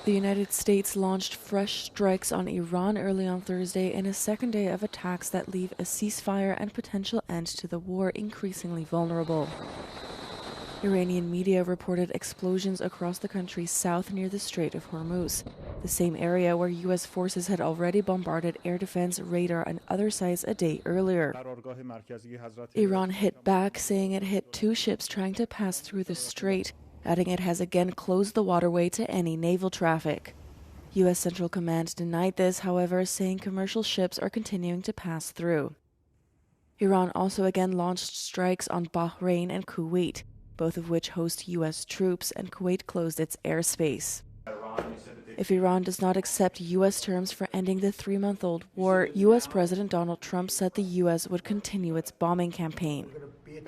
The United States launched fresh strikes on Iran early on Thursday in a second day of attacks that leave a ceasefire and potential end to the war increasingly vulnerable. Iranian media reported explosions across the country's south near the Strait of Hormuz, the same area where U.S. forces had already bombarded air defense, radar, and other sites a day earlier. Iran hit back, saying it hit 2 ships trying to pass through the strait, adding it has again closed the waterway to any naval traffic. U.S. Central Command denied this, however, saying commercial ships are continuing to pass through. Iran also again launched strikes on Bahrain and Kuwait, both of which host U.S. troops, and Kuwait closed its airspace. If Iran does not accept U.S. terms for ending the 3-month-old war, U.S. President Donald Trump said the U.S. would continue its bombing campaign.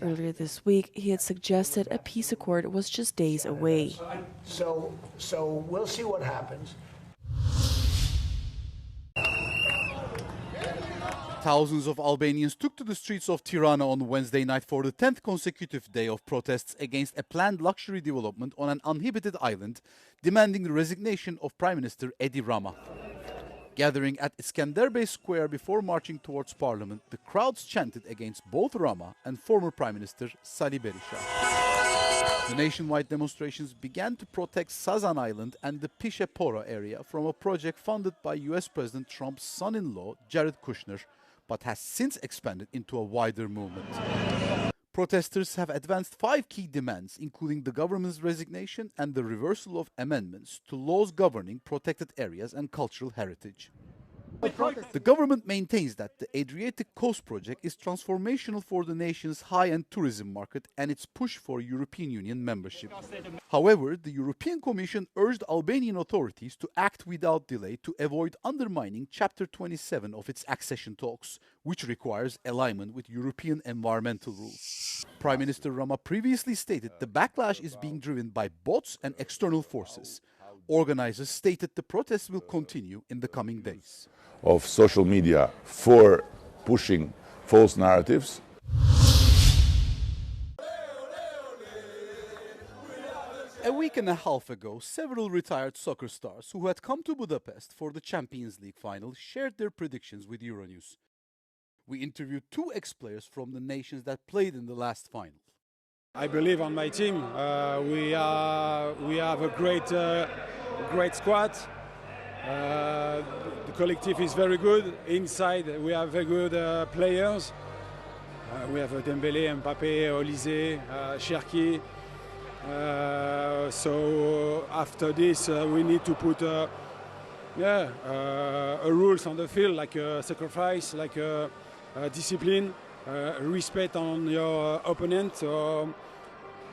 Earlier this week, he had suggested a peace accord was just days away. So we'll see what happens. Thousands of Albanians took to the streets of Tirana on Wednesday night for the 10th consecutive day of protests against a planned luxury development on an uninhabited island, demanding the resignation of Prime Minister Edi Rama. Gathering at Iskenderbe Square before marching towards Parliament, the crowds chanted against both Rama and former Prime Minister Salih Berisha. The nationwide demonstrations began to protect Sazan Island and the Pishepora area from a project funded by US President Trump's son-in-law, Jared Kushner, but has since expanded into a wider movement. Protesters have advanced 5 key demands, including the government's resignation and the reversal of amendments to laws governing protected areas and cultural heritage. The government maintains that the Adriatic Coast project is transformational for the nation's high-end tourism market and its push for European Union membership. However, the European Commission urged Albanian authorities to act without delay to avoid undermining Chapter 27 of its accession talks, which requires alignment with European environmental rules. Prime Minister Rama previously stated the backlash is being driven by bots and external forces. Organizers stated the protests will continue in the coming days. Of social media for pushing false narratives. A week and a half ago, several retired soccer stars who had come to Budapest for the Champions League final shared their predictions with Euronews. We interviewed 2 ex-players from the nations that played in the last final. I believe on my team. We have a great squad. The collective is very good. Inside, we have very good players. We have Dembélé, Mbappé, Olise, Cherki. So after this, we need to put rules on the field, like sacrifice, like discipline, respect on your opponent. So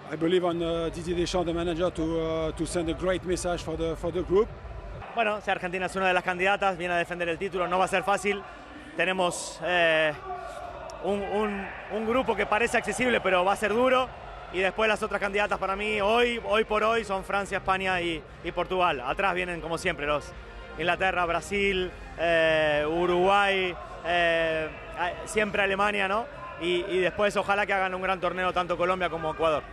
I believe on Didier Deschamps, the manager, to send a great message for the group. Bueno, si Argentina es una de las candidatas, viene a defender el título, no va a ser fácil. Tenemos un grupo que parece accesible, pero va a ser duro. Y después las otras candidatas para mí, hoy por hoy, son Francia, España y Portugal. Atrás vienen, como siempre, los Inglaterra, Brasil, Uruguay, siempre Alemania, ¿no? Y después ojalá que hagan un gran torneo tanto Colombia como Ecuador.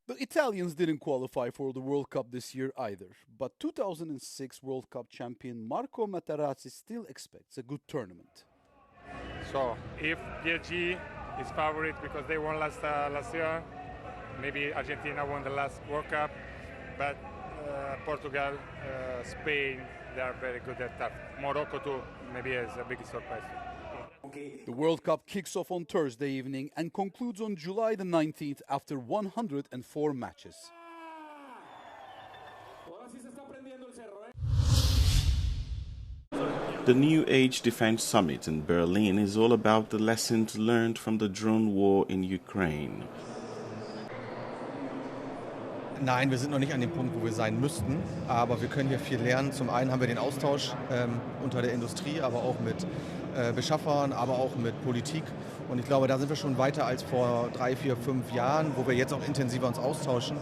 The Italians didn't qualify for the World Cup this year either, but 2006 World Cup champion Marco Materazzi still expects a good tournament. So, if DRG is favorite because they won last year, maybe Argentina won the last World Cup, but Portugal, Spain, they are very good at that. Morocco too, maybe is a big surprise. The World Cup kicks off on Thursday evening and concludes on July the 19th after 104 matches. The New Age Defense Summit in Berlin is all about the lessons learned from the drone war in Ukraine. Nein, wir sind noch nicht an dem Punkt, wo wir sein müssten, aber wir können hier viel lernen. Zum einen haben wir den Austausch unter der Industrie, aber auch mit Beschaffern, aber auch mit Politik. Und ich glaube, da sind wir schon weiter als vor 3, 4, 5 Jahren, wo wir jetzt auch intensiver uns austauschen.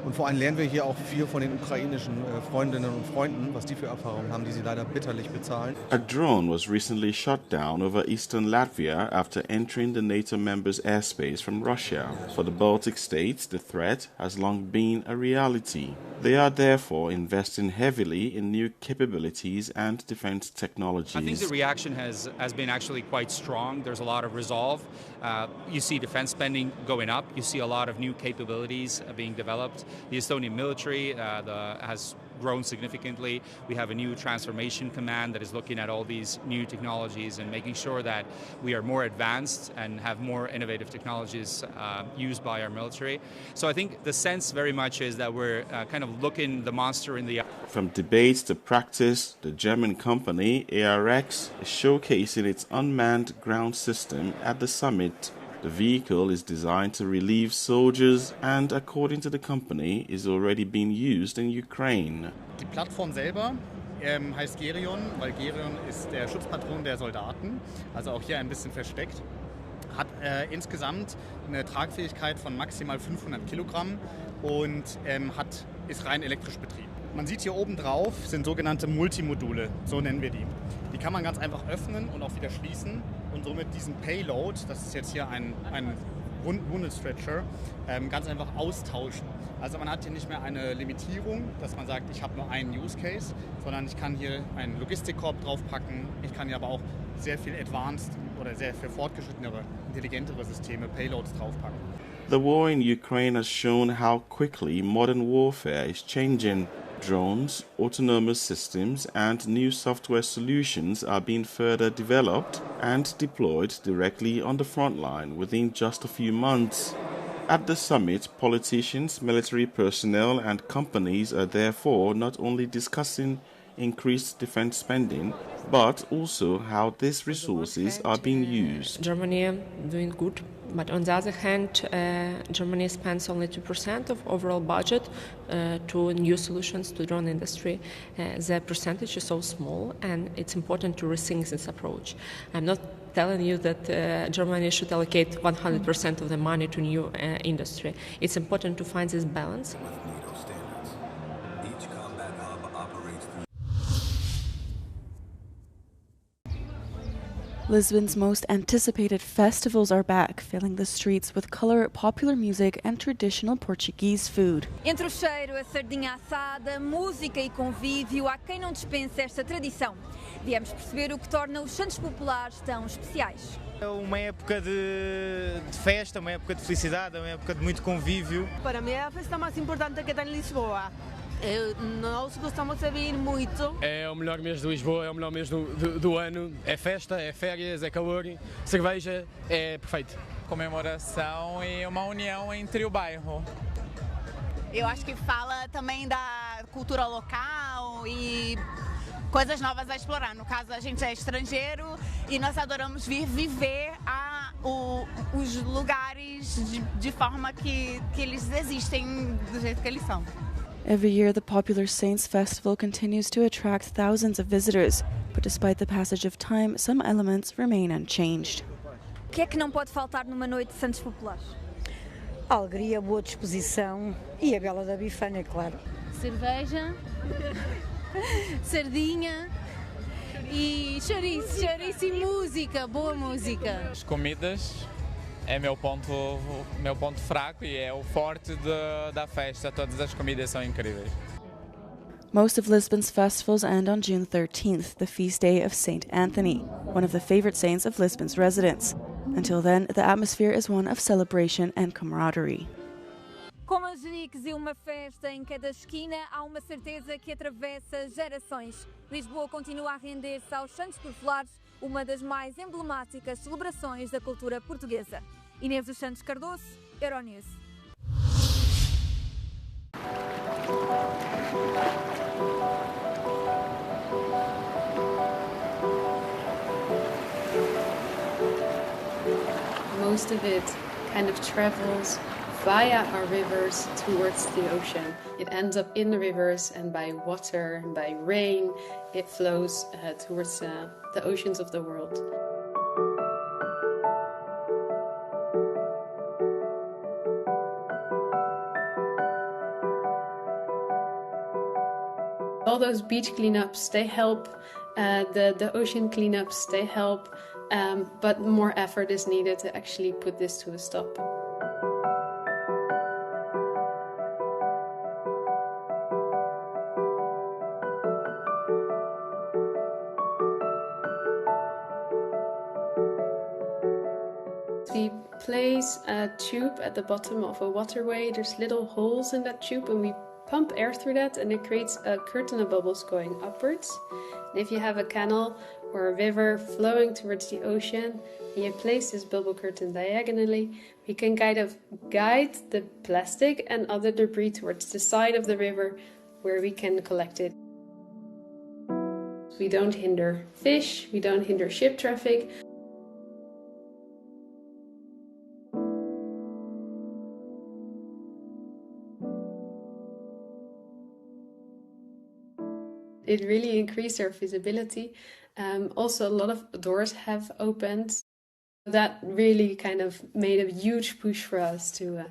Und vor allem lernen wir hier auch viel von den ukrainischen Freundinnen und Freunden, was die für Erfahrungen haben, die sie leider bitterlich bezahlen. A drone was recently shot down over eastern Latvia after entering the NATO members' airspace from Russia. For the Baltic states, the threat has long been a reality. They are therefore investing heavily in new capabilities and defense technologies. I think the reaction has been actually quite strong. There's a lot of resolve. You see defense spending going up. You see a lot of new capabilities being developed. The Estonian military has grown significantly. We have a new transformation command that is looking at all these new technologies and making sure that we are more advanced and have more innovative technologies used by our military. So I think the sense very much is that we're kind of looking the monster in the eye. From debate to practice, the German company ARX is showcasing its unmanned ground system at the summit. The vehicle is designed to relieve soldiers and, according to the company, is already being used in Ukraine. Die Plattform selber heißt Gerion, weil Gerion ist der Schutzpatron der Soldaten, also auch hier ein bisschen versteckt. Hat insgesamt eine Tragfähigkeit von maximal 500 Kilogramm und ist rein elektrisch betrieben. Man sieht hier oben drauf sind sogenannte Multimodule, so nennen wir die. Die kann man ganz einfach öffnen und auch wieder schließen und somit diesen Payload, das ist jetzt hier ein Wounded Stretcher, ganz einfach austauschen. Also man hat hier nicht mehr eine Limitierung, dass man sagt, ich habe nur einen Use Case, sondern ich kann hier einen Logistikkorb draufpacken, ich kann hier aber auch sehr viel advanced oder sehr viel fortgeschrittenere, intelligentere Systeme, Payloads draufpacken. The war in Ukraine has shown how quickly modern warfare is changing. Drones, autonomous systems, and new software solutions are being further developed and deployed directly on the front line within just a few months. At the summit, politicians, military personnel, and companies are therefore not only discussing increased defense spending, but also how these resources are being used. Germany doing good, but on the other hand, Germany spends only 2% of overall budget to new solutions to drone industry. The percentage is so small, and it's important to rethink this approach. I'm not telling you that Germany should allocate 100% of the money to new industry. It's important to find this balance. Lisbon's most anticipated festivals are back, filling the streets with colour, popular music and traditional Portuguese food. Entre o cheiro, a sardinha assada, música e convívio, há quem não dispense esta tradição. Viemos perceber o que torna os Santos Populares tão especiais. É uma época de festa, uma época de felicidade, uma época de muito convívio. Para mim é a festa mais importante que tem em Lisboa. Nós gostamos de vir muito. É o melhor mês de Lisboa, é o melhor mês do ano. É festa, é férias, é calor, cerveja, é perfeito. Comemoração e uma união entre o bairro. Eu acho que fala também da cultura local e coisas novas a explorar. No caso, a gente é estrangeiro e nós adoramos vir viver os lugares de forma que eles existem do jeito que eles são. Every year, the popular Saints Festival continues to attract thousands of visitors, but despite the passage of time, some elements remain unchanged. O que é que não pode faltar numa noite de Santos Populares? A alegria, boa disposição e a bela da bifana, claro. Cerveja, sardinha e chouriço e música, boa música. As comidas é meu ponto fraco e é o forte da festa. Todas as comidas são incríveis. Most of Lisbon's festivals end on June 13th, the feast day of Saint Anthony, one of the favorite saints of Lisbon's residents. Until then, the atmosphere is one of celebration and camaraderie. Com manjericos e uma festa em cada esquina, há uma certeza que atravessa gerações. Lisboa continua a render-se aos Santos Populares, uma das mais emblemáticas celebrações da cultura portuguesa. Inês dos Santos Cardoso, Euronews. Most of it kind of travels via our rivers towards the ocean. It ends up in the rivers, and by water and by rain, it flows towards the oceans of the world. All those beach cleanups, they help. The ocean cleanups, they help. But more effort is needed to actually put this to a stop. We place a tube at the bottom of a waterway. There's little holes in that tube and we pump air through that and it creates a curtain of bubbles going upwards. And if you have a canal or a river flowing towards the ocean and you place this bubble curtain diagonally, we can kind of guide the plastic and other debris towards the side of the river where we can collect it. We don't hinder fish, we don't hinder ship traffic. It really increased our visibility. Also, a lot of doors have opened. That really kind of made a huge push for us to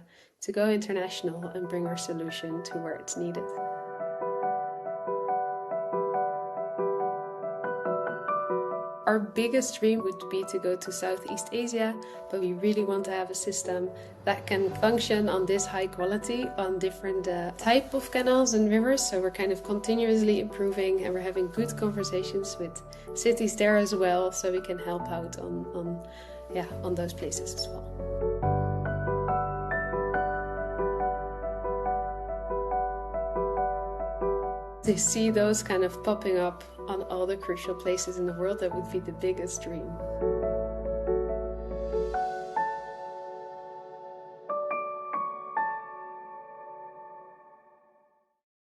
go international and bring our solution to where it's needed. Our biggest dream would be to go to Southeast Asia, but we really want to have a system that can function on this high quality on different type of canals and rivers. So we're kind of continuously improving and we're having good conversations with cities there as well, so we can help out on those places as well. To see those kind of popping up on all the crucial places in the world, that would be the biggest dream.